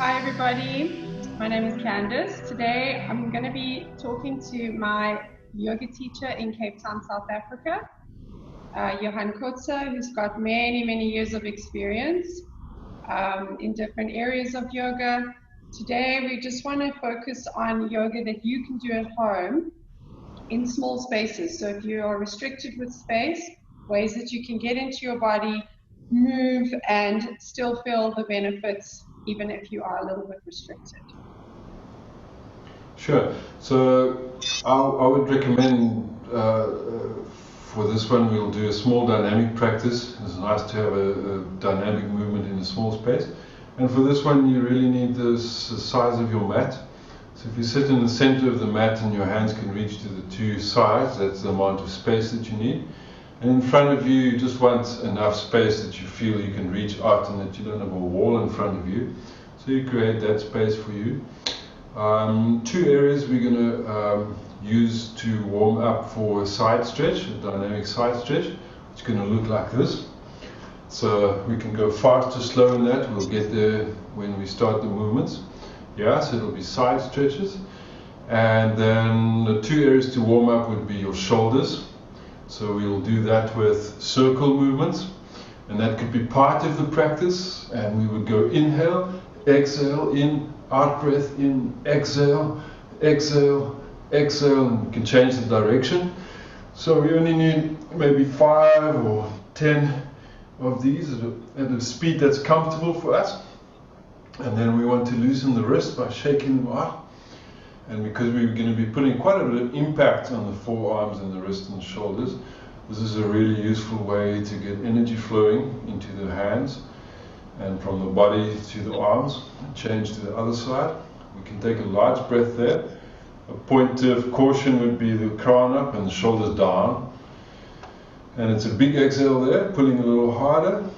Hi everybody, my name is Candice. Today I'm going to be talking to my yoga teacher in Cape Town, South Africa, Johann Kotze, who's got many years of experience in different areas of yoga. Today we just want to focus on yoga that you can do at home in small spaces. So if you are restricted with space, ways that you can get into your body, move and still feel the benefits even if you are a little bit restricted. Sure. So I would recommend for this one we'll do a small dynamic practice. It's nice to have a dynamic movement in a small space. And for this one you really need the size of your mat. So if you sit in the center of the mat and your hands can reach to the two sides, that's the amount of space that you need. And in front of you, you just want enough space that you feel you can reach out and that you don't have a wall in front of you. So you create that space for you. Two areas we're going to use to warm up for a side stretch, a dynamic side stretch, which is going to look like this. So we can go fast or slow in that. We'll get there when we start the movements. Yeah, so it'll be side stretches. And then the two areas to warm up would be your shoulders. So we'll do that with circle movements, and that could be part of the practice. And we would go inhale, exhale, in, out breath, in, exhale, exhale, exhale, and we can change the direction. So we only need maybe 5 or 10 of these at a speed that's comfortable for us. And then we want to loosen the wrist by shaking them out. And because we're going to be putting quite a bit of impact on the forearms and the wrist and the shoulders, this is a really useful way to get energy flowing into the hands and from the body to the arms. Change to the other side. We can take a large breath there. A point of caution would be the crown up and the shoulders down. And it's a big exhale there, pulling a little harder.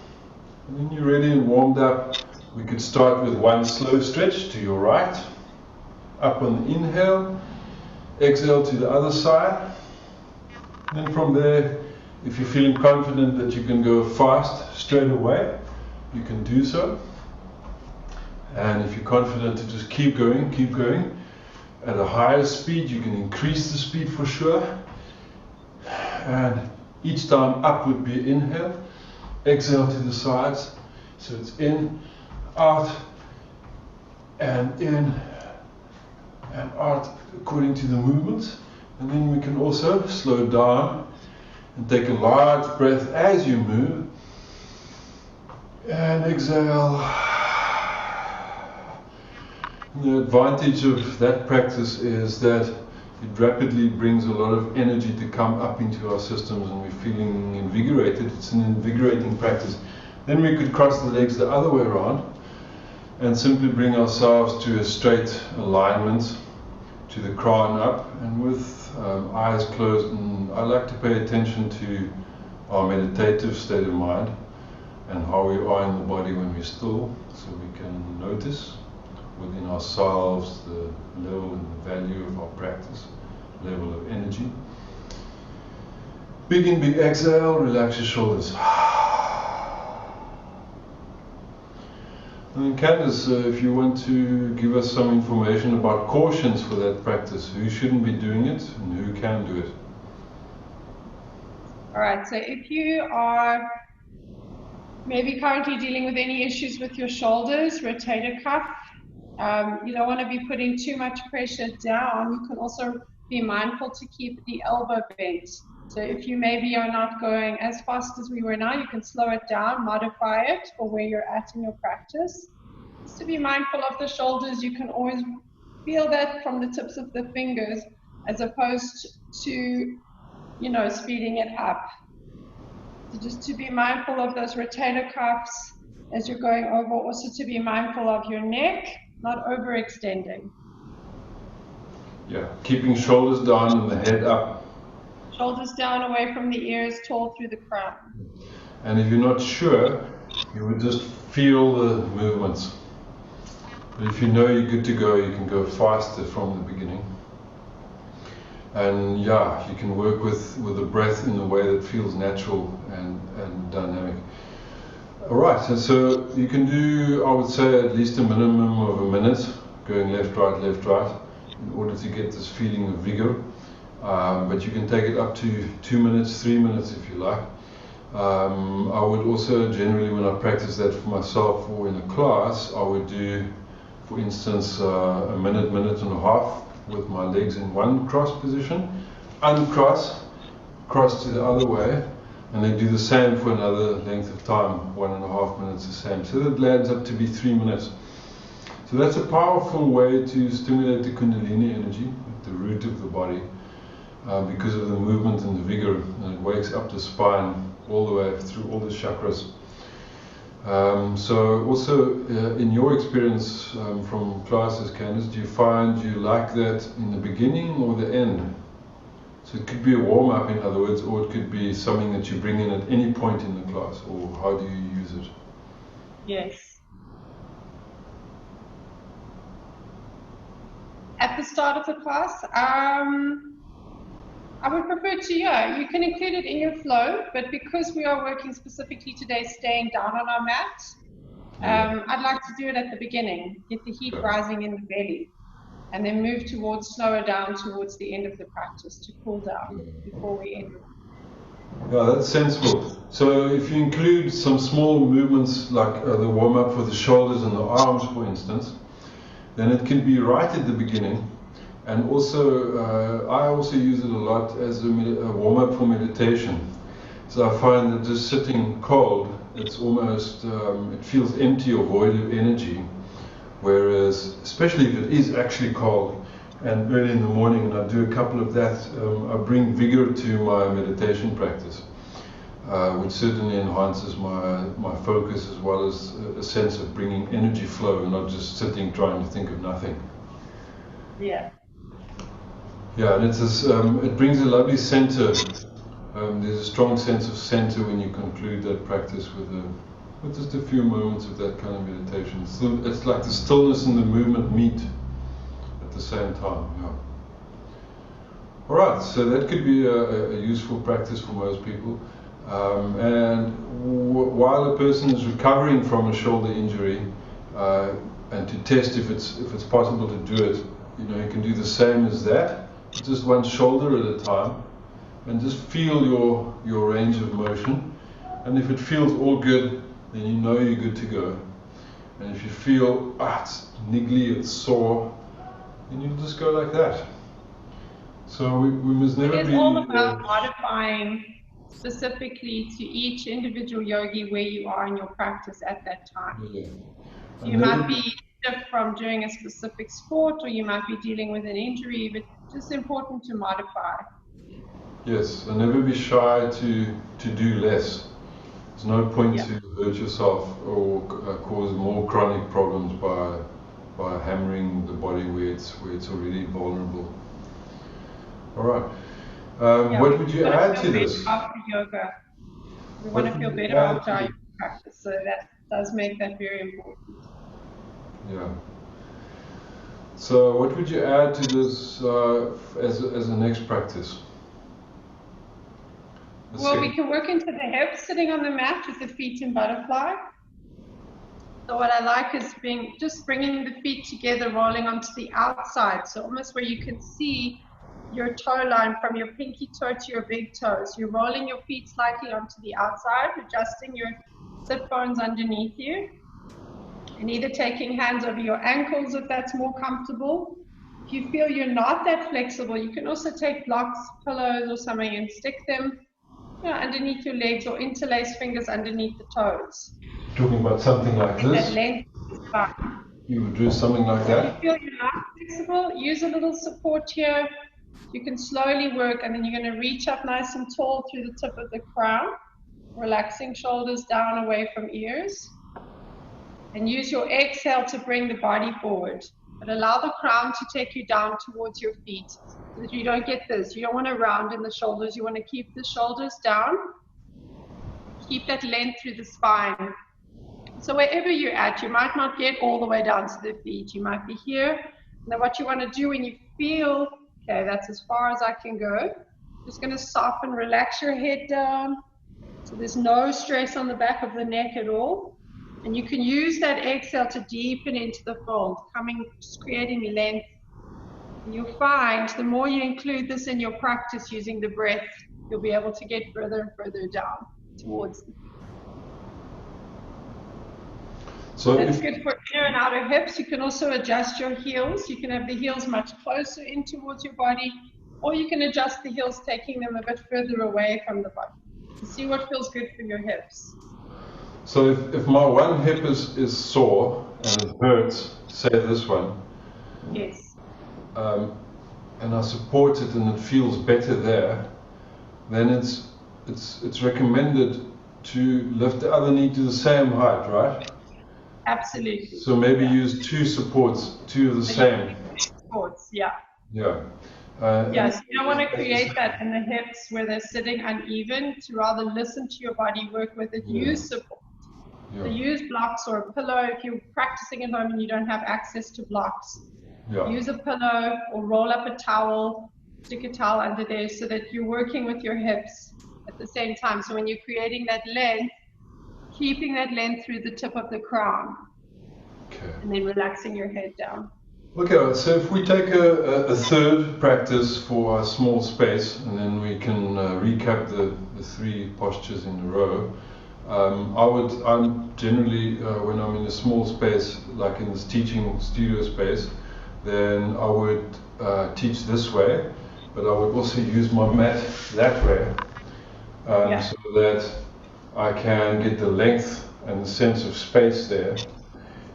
And when you're ready and warmed up, we could start with one slow stretch to your right. Up on the inhale, exhale to the other side. And then from there, if you're feeling confident that you can go fast straight away, you can do so. And if you're confident to just keep going at a higher speed, you can increase the speed for sure. And each time up would be inhale, exhale to the sides. So it's in, out, and in, and out according to the movements. And then we can also slow down and take a large breath as you move and exhale. The advantage of that practice is that it rapidly brings a lot of energy to come up into our systems and we're feeling invigorated. It's an invigorating practice. Then we could cross the legs the other way around and simply bring ourselves to a straight alignment, to the crown up, and with eyes closed. And I like to pay attention to our meditative state of mind and how we are in the body when we're still, so we can notice within ourselves the level and the value of our practice, level of energy. Big in, big exhale, relax your shoulders. And Candice, if you want to give us some information about cautions for that practice, who shouldn't be doing it and who can do it? Alright, so if you are maybe currently dealing with any issues with your shoulders, rotator cuff, you don't want to be putting too much pressure down. You can also be mindful to keep the elbow bent. So if you maybe are not going as fast as we were now, you can slow it down, modify it for where you're at in your practice. Just to be mindful of the shoulders, you can always feel that from the tips of the fingers as opposed to, speeding it up. So just to be mindful of those rotator cuffs as you're going over, also to be mindful of your neck, not overextending. Yeah, keeping shoulders down and the head up. Shoulders down, away from the ears, tall through the crown. And if you're not sure, you would just feel the movements. But if you know you're good to go, you can go faster from the beginning. And yeah, you can work with the breath in a way that feels natural and dynamic. All right, and so you can do, I would say, at least a minimum of a minute, going left, right, in order to get this feeling of vigor. But you can take it up to 2 minutes, 3 minutes if you like. I would also generally, when I practice that for myself or in a class, I would do, for instance, a minute, minute and a half with my legs in one cross position, uncross, cross to the other way, and then do the same for another length of time, 1.5 minutes the same. So that lands up to be 3 minutes. So that's a powerful way to stimulate the Kundalini energy at the root of the body because of the movement and the vigor, and it wakes up the spine all the way through all the chakras. So also in your experience from classes, Candice, do you find you like that in the beginning or the end? So it could be a warm-up, in other words, or it could be something that you bring in at any point in the class, or how do you use it? Yes. At the start of the class, I would prefer to, you can include it in your flow, but because we are working specifically today staying down on our mat, I'd like to do it at the beginning, get the heat rising in the belly, and then move towards, slower down towards the end of the practice to cool down before we end. Yeah, that's sensible. So if you include some small movements like the warm-up for the shoulders and the arms, for instance, then it can be right at the beginning. And also, I also use it a lot as a warm-up for meditation. So I find that just sitting cold, it's almost, it feels empty or void of energy. Whereas, especially if it is actually cold and early in the morning, and I do a couple of that, I bring vigor to my meditation practice, which certainly enhances my focus as well as a sense of bringing energy flow, not just sitting trying to think of nothing. Yeah. Yeah, and it's it brings a lovely center. There's a strong sense of center when you conclude that practice with just a few moments of that kind of meditation. So it's like the stillness and the movement meet at the same time. Yeah. All right, so that could be a useful practice for most people. And while a person is recovering from a shoulder injury, and to test if it's possible to do it, you can do the same as that, just one shoulder at a time, and just feel your range of motion. And if it feels all good, then you know you're good to go. And if you feel it's niggly, it's sore, then you just go like that. So we must never It's be... all about modifying specifically to each individual yogi where you are in your practice at that time. Yeah. So you might be different from doing a specific sport, or you might be dealing with an injury, but it's just important to modify. Yes, and never be shy to do less. There's no point to hurt yourself or cause more chronic problems by hammering the body where it's already vulnerable. All right. What would you add to this? After yoga, we want to feel better after our yoga practice, so that does make that very important. Yeah. So, what would you add to this as a next practice? Well, we can work into the hips, sitting on the mat with the feet in butterfly. So what I like is just bringing the feet together, rolling onto the outside. So almost where you can see your toe line from your pinky toe to your big toes. You're rolling your feet slightly onto the outside, adjusting your sit bones underneath you. And either taking hands over your ankles if that's more comfortable. If you feel you're not that flexible, you can also take blocks, pillows or something and stick them underneath your legs, or interlace fingers underneath the toes. Talking about something like this? That length is fine. You would do something like that? If you feel you're not flexible, use a little support here. You can slowly work, and then you're going to reach up nice and tall through the tip of the crown, relaxing shoulders down away from ears. And use your exhale to bring the body forward. But allow the crown to take you down towards your feet, so that you don't get this. You don't want to round in the shoulders. You want to keep the shoulders down. Keep that length through the spine. So wherever you're at, you might not get all the way down to the feet. You might be here. And then what you want to do when you feel, okay, that's as far as I can go, just going to soften, relax your head down. So there's no stress on the back of the neck at all. And you can use that exhale to deepen into the fold, just creating length. And you'll find the more you include this in your practice using the breath, you'll be able to get further and further down towards the feet. So that's good for inner and outer hips. You can also adjust your heels. You can have the heels much closer in towards your body, or you can adjust the heels, taking them a bit further away from the body. To see what feels good for your hips. So if my one hip is sore and it hurts, say this one. Yes. And I support it and it feels better there, then it's recommended to lift the other knee to the same height, right? Absolutely. So maybe use two supports, two of the same. Supports, yeah. Yeah. Yes, you don't want to create that in the hips where they're sitting uneven. To rather listen to your body, work with it, use support. So use blocks or a pillow if you're practicing at home and you don't have access to blocks. Use a pillow or roll up a towel, stick a towel under there so that you're working with your hips at the same time. So when you're creating that length, keeping that length through the tip of the crown. Okay. And then relaxing your head down. Okay, so if we take a third practice for a small space, and then we can recap the three postures in a row. I'm generally, when I'm in a small space, like in this teaching studio space, then I would teach this way, but I would also use my mat that way, so that I can get the length and the sense of space there.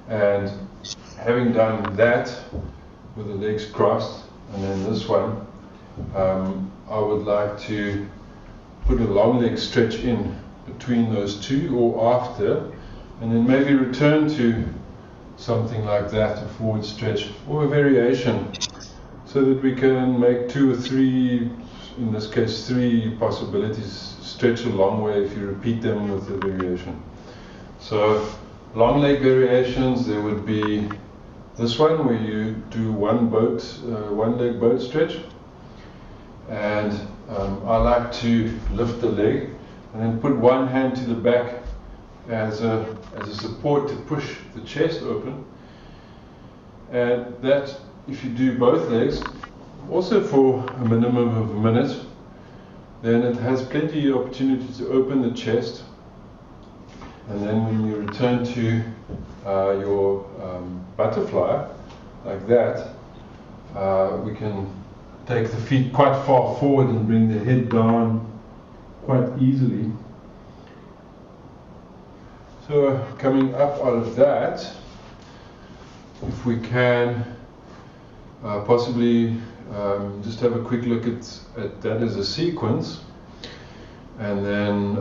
And having done that with the legs crossed, and then this one, I would like to put a long leg stretch in between those two or after, and then maybe return to something like that, a forward stretch or a variation, so that we can make two or three, in this case 3 possibilities, stretch a long way if you repeat them with the variation. So long leg variations, there would be this one where you do one leg boat stretch, and I like to lift the leg and then put one hand to the back as a support to push the chest open. And that, if you do both legs, also for a minimum of a minute, then it has plenty of opportunity to open the chest. And then when you return to your butterfly, like that, we can take the feet quite far forward and bring the head down quite easily. So coming up out of that, if we can possibly just have a quick look at that as a sequence, and then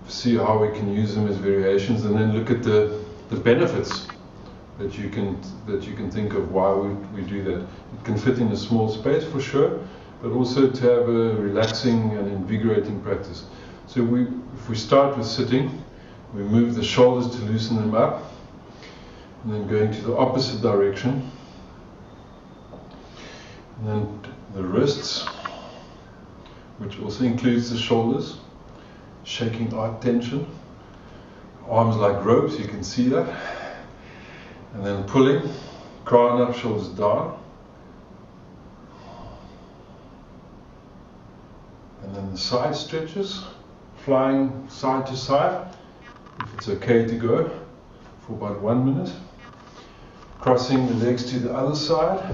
see how we can use them as variations, and then look at the benefits that you can think of why we do that. It can fit in a small space for sure, but also to have a relaxing and invigorating practice. So if we start with sitting, we move the shoulders to loosen them up, and then going to the opposite direction, and then the wrists, which also includes the shoulders, shaking out tension, arms like ropes, you can see that, and then pulling, crown up, shoulders down, and then the side stretches, flying side to side, if it's okay to go, for about 1 minute, crossing the legs to the other side,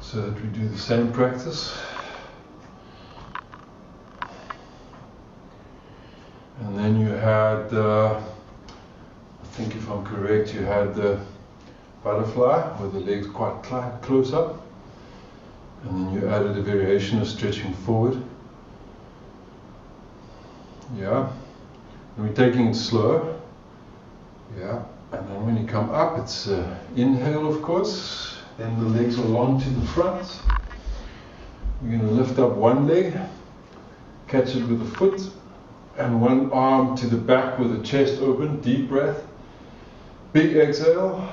so that we do the same practice. And then you had, I think if I'm correct, you had the butterfly with the legs quite close up, and then you added a variation of stretching forward. Yeah, and we're taking it slow. Yeah, and then when you come up, it's inhale, of course. Then the legs are long to the front. We're going to lift up one leg, catch it with the foot, and one arm to the back with the chest open. Deep breath. Big exhale.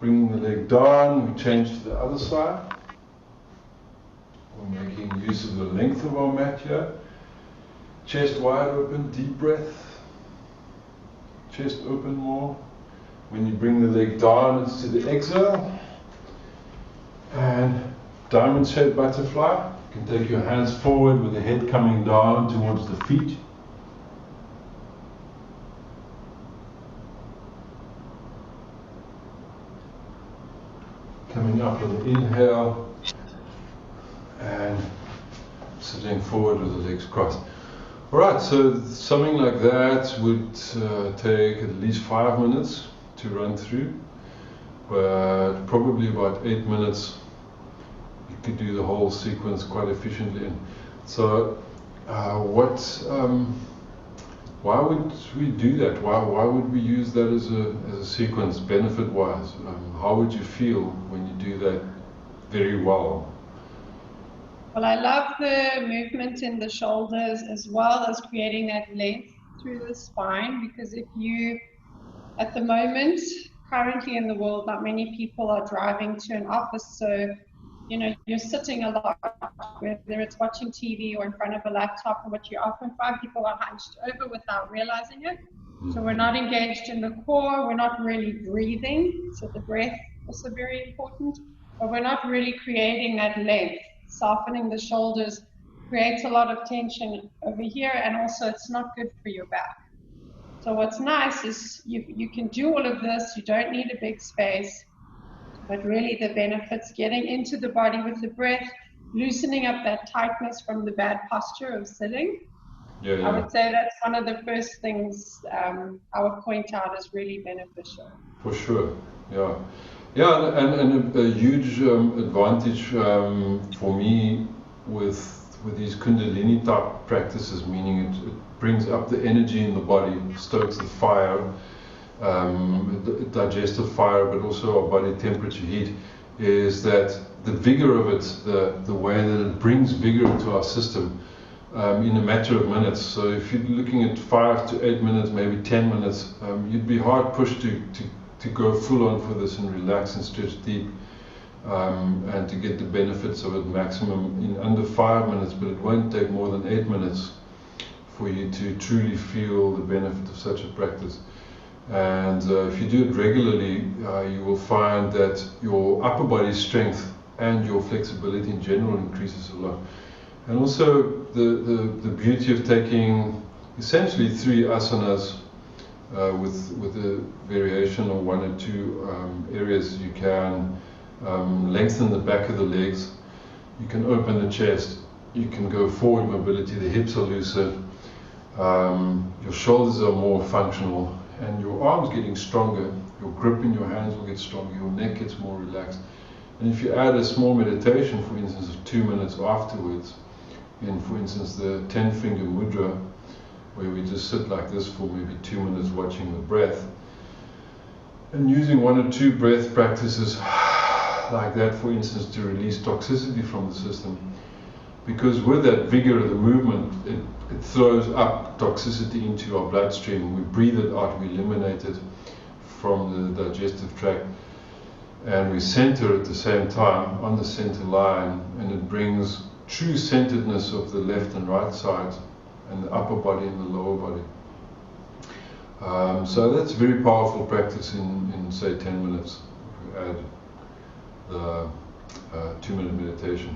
Bringing the leg down, we change to the other side. We're making use of the length of our mat here. Chest wide open, deep breath. Chest open more. When you bring the leg down, it's to the exhale. And diamond shaped butterfly. You can take your hands forward with the head coming down towards the feet. Coming up with an inhale and sitting forward with the legs crossed. Alright, so something like that would take at least 5 minutes to run through, but probably about 8 minutes you could do the whole sequence quite efficiently. So why would we do that? Why would we use that as a sequence, benefit-wise? How would you feel when you do that very well? Well, I love the movement in the shoulders as well as creating that length through the spine, because if you, at the moment, currently in the world, not many people are driving to an office, so you're sitting a lot, whether it's watching TV or in front of a laptop, and what you often find, people are hunched over without realizing it. So we're not engaged in the core, we're not really breathing, so the breath also very important, but we're not really creating that length. Softening the shoulders creates a lot of tension over here, and also it's not good for your back. So what's nice is you can do all of this, you don't need a big space, but really the benefits, getting into the body with the breath, loosening up that tightness from the bad posture of sitting. I would say that's one of the first things I would point out is really beneficial. For sure, yeah. Yeah, and a huge advantage for me with these Kundalini type practices, meaning it brings up the energy in the body, stokes the fire, digestive fire, but also our body temperature heat, is that the vigor of it, the way that it brings vigor into our system in a matter of minutes. So if you're looking at 5 to 8 minutes, maybe 10 minutes, you'd be hard pushed to go full on for this and relax and stretch deep, and to get the benefits of it maximum in under 5 minutes, but it won't take more than 8 minutes for you to truly feel the benefit of such a practice. And if you do it regularly, you will find that your upper body strength and your flexibility in general increases a lot. And also the beauty of taking essentially 3 asanas with a variation of 1 or 2 areas. You can lengthen the back of the legs, you can open the chest, you can go forward mobility, the hips are looser, your shoulders are more functional, and your arms getting stronger, your grip in your hands will get stronger, your neck gets more relaxed. And if you add a small meditation, for instance, of 2 minutes afterwards, in, for instance, the 10-finger mudra, where we just sit like this for maybe 2 minutes watching the breath, and using 1 or 2 breath practices like that, for instance, to release toxicity from the system. Because with that vigor of the movement, it throws up toxicity into our bloodstream. We breathe it out, we eliminate it from the digestive tract, and we center at the same time on the center line, and it brings true centeredness of the left and right side, and the upper body and the lower body. So that's a very powerful practice in say 10 minutes, if we add the 2-minute meditation.